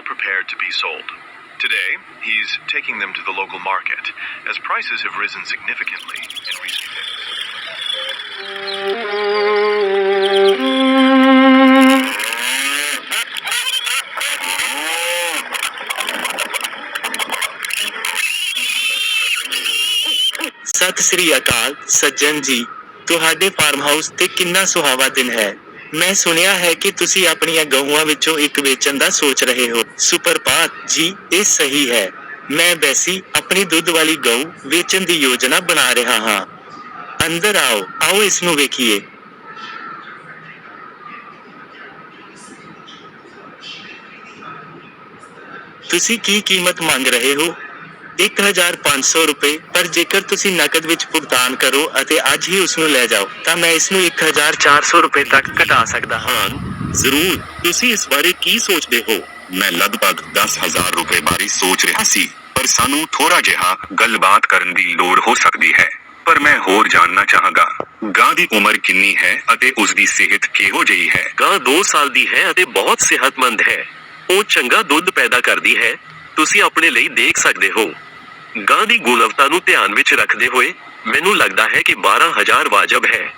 prepared to be sold. Today, he's taking them to the local market, as prices have risen significantly in recent Sat Sri ਅਕਾਲ ਸੱਜਣ ਜੀ, ਤੁਹਾਡੇ farm house ਤੇ ਕਿੰਨਾ ਸੁਹਾਵਾ ਦਿਨ ਹੈ। ਮੈਂ ਸੁਣਿਆ ਹੈ ਕਿ ਤੁਸੀਂ ਆਪਣੀਆਂ ਗਊਆਂ ਵਿੱਚੋਂ ਇੱਕ ਵੇਚਣ ਦਾ ਸੋਚ ਰਹੇ ਹੋ। ਸੁਪਰਭਾਤ ਜੀ, ਇਹ ਸਹੀ ਹੈ। ਮੈਂ ਬੈਸੀ, ਆਪਣੀ ਦੁੱਧ ਵਾਲੀ ਗਊ ਵੇਚਣ ਦੀ ਯੋਜਨਾ ਬਣਾ ਰਿਹਾ ਹਾਂ। ਅੰਦਰ ਆਓ, ਆਓ ਇਸ ਨੂੰ ਵੇਖੀਏ। ਤੁਸੀਂ ਕੀ ਕੀਮਤ ਮੰਗ ਰਹੇ ਹੋ? 1500 ਰੁਪਏ, ਪਰ ਜੇਕਰ ਤੁਸੀਂ ਨਕਦ ਵਿੱਚ ਭੁਗਤਾਨ ਕਰੋ ਅਤੇ ਅੱਜ ਹੀ ਉਸ ਨੂੰ ਲੈ ਜਾਓ, ਤਾਂ ਮੈਂ ਇਸ ਨੂੰ 1400 ਰੁਪਏ ਤੱਕ ਘਟਾ ਸਕਦਾ ਹਾਂ। ਜ਼ਰੂਰ, ਤੁਸੀਂ ਇਸ ਬਾਰੇ ਕੀ ਸੋਚਦੇ ਹੋ? ਮੈਂ ਲਗਭਗ 10,000 ਰੁਪਏ ਬਾਰੇ ਸੋਚ ਰਿਹਾ ਸੀ, ਪਰ ਸਾਨੂੰ ਥੋੜਾ ਜਿਹਾ ਗੱਲਬਾਤ ਕਰਨ ਦੀ ਲੋੜ ਹੋ ਸਕਦੀ ਹੈ। ਪਰ ਮੈਂ ਹੋਰ ਜਾਣਨਾ ਚਾਹਾਂਗਾ, ਗਾਂ ਦੀ ਉਮਰ ਕਿੰਨੀ ਹੈ ਅਤੇ ਉਸ ਦੀ ਸਿਹਤ ਕਿਹੋ ਜਿਹੀ ਹੈ? ਗਾਂ 2 ਸਾਲ ਦੀ ਹੈ ਅਤੇ ਬਹੁਤ ਸਿਹਤਮੰਦ ਹੈ। ਉਹ ਚੰਗਾ ਦੁੱਧ ਪੈਦਾ ਕਰਦੀ ਹੈ। ਤੁਸੀਂ ਆਪਣੇ ਲਈ ਦੇਖ ਸਕਦੇ ਹੋ। ਗਾਂ ਦੀ ਗੁਣਵੱਤਾ ਨੂੰ ਧਿਆਨ ਵਿੱਚ ਰੱਖਦੇ ਹੋਏ, ਮੈਨੂੰ ਲੱਗਦਾ ਹੈ ਕਿ 12,000 ਵਾਜਬ ਹੈ।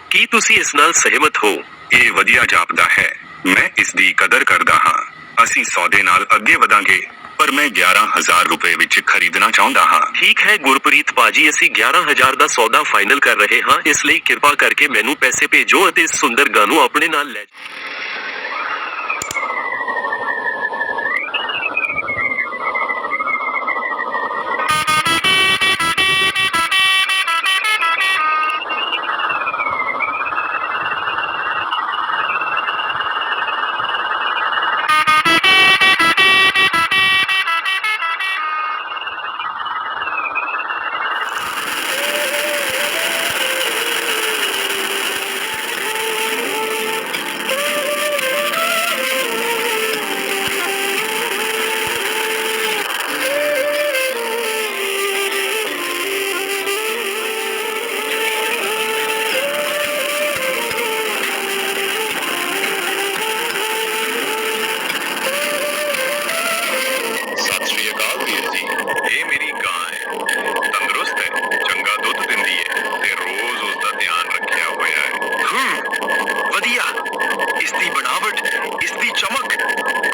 ਕੀ ਤੁਸੀਂ ਇਸ ਨਾਲ ਸਹਿਮਤ ਹੋ? ਇਹ ਵਧੀਆ ਜਾਪਦਾ ਹੈ। ਮੈਂ ਇਸ ਦੀ ਕਦਰ ਕਰਦਾ ਹਾਂ। ਅਸੀਂ ਸੌਦੇ ਨਾਲ ਅੱਗੇ ਵਧਾਂਗੇ, ਪਰ ਮੈਂ 11,000 ਰੁਪਏ ਵਿੱਚ ਖਰੀਦਣਾ ਚਾਹੁੰਦਾ ਹਾਂ। ਠੀਕ ਹੈ ਗੁਰਪ੍ਰੀਤ ਭਾਜੀ, ਅਸੀਂ 11,000 ਦਾ ਸੌਦਾ ਫਾਈਨਲ ਕਰ ਰਹੇ ਹਾਂ। ਇਸ ਲਈ ਕਿਰਪਾ ਕਰਕੇ ਮੈਨੂੰ ਪੈਸੇ ਭੇਜੋ ਅਤੇ ਇਸ ਸੁੰਦਰ ਗਾਂ ਨੂੰ ਆਪਣੇ ਨਾਲ ਲੈ ਜਾਓ। ਸਤਿ ਸ਼੍ਰੀ ਅਕਾਲ ਵੀਰ ਜੀ, ਇਹ ਮੇਰੀ ਗਾਂ ਹੈ। ਤੰਦਰੁਸਤ ਹੈ, ਚੰਗਾ ਦੁੱਧ ਦਿੰਦੀ ਹੈ ਤੇ ਰੋਜ਼ ਉਸ ਦਾ ਧਿਆਨ ਰੱਖਿਆ ਹੋਇਆ ਹੈ। ਵਧੀਆ, ਇਸ ਦੀ ਬਣਾਵਟ, ਇਸ ਦੀ ਚਮਕ,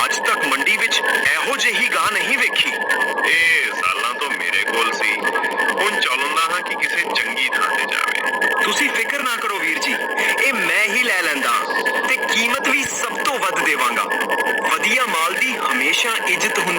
ਅੱਜ ਤੱਕ ਮੰਡੀ ਵਿੱਚ ਇਹੋ ਜਿਹੀ ਗਾਂ ਨਹੀਂ ਵੇਖੀ। ਇਹ ਸਾਲਾਂ ਤੋਂ ਮੇਰੇ ਕੋਲ ਸੀ। ਹੁਣ ਚਾਹੁੰਦਾ ਹਾਂ ਕਿ ਕਿਸੇ ਚੰਗੀ ਥਾਂ ਤੇ ਜਾਵੇ। ਤੁਸੀਂ ਫਿਕਰ ਨਾ ਕਰੋ ਵੀਰ ਜੀ, ਇਹ ਮੈਂ ਹੀ ਲੈ ਲੈਂਦਾ ਤੇ ਕੀਮਤ ਵੀ ਸਭ ਤੋਂ ਵੱਧ ਦੇਵਾਂਗਾ। ਵਧੀਆ ਮਾਲ ਦੀ ਹਮੇਸ਼ਾ ਇੱਜ਼ਤ ਹੁੰਦੀ